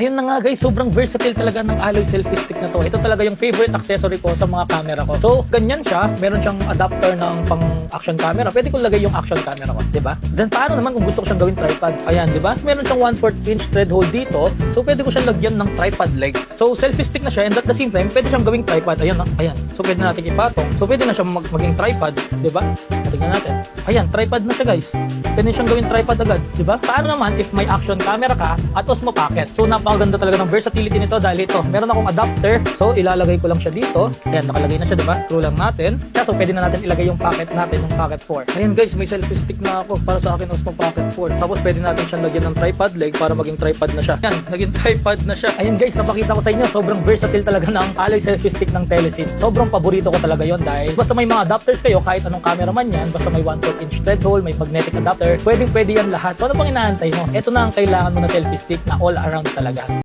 ayun na nga guys, sobrang versatile talaga ng Alloy selfie stick na to. Ito talaga yung favorite accessory ko sa mga camera ko. So, ganyan siya. Meron siyang adapter ng pang action camera. Pwede kong lagay yung action camera ko, di ba? Then paano naman kung gusto ko siyang gawing tripod? Ayan, di ba? Meron siyang 1/4 inch thread hole dito. So, pwede ko siyang lagyan ng tripod leg. So, selfie stick na siya and at the same time, pwede siyang gawing tripod. Ayan, ayan. So, pwede natin ipatong. So, pwede na siyang maging tripod, di ba? Tingnan natin. Ayan, tripod na siya guys. Pwede siyang gawing tripod agad, di ba? Paano naman if may action camera ka at Osmo Pocket? So, napakaganda talaga ng versatility nito dahil ito, meron akong adapter. So, ilalagay ko lang siya dito. Ayan, nakalagay na siya, di ba? True lang natin. So, pwede na natin ilagay yung pocket natin, yung Pocket 4. Ayan guys, may selfie stick na ako para sa akin Osmo Pocket 4. Tapos, pwede natin siyang lagyan ng tripod leg para maging tripod na siya. Ayan, naging tripod na siya. Ayan guys, napakita ko sa inyo, sobrang versatile talaga ng Alloy selfie stick ng Telesin. Sobrang paborito ko talaga yon dahil basta may mga adapters kayo, kahit anong camera man yan, basta may 1/4 inch thread hole, may magnetic adapter, pwede yan lahat. So, ano pang inaantay mo? Ito na ang kailangan mo na selfie stick na all around talaga.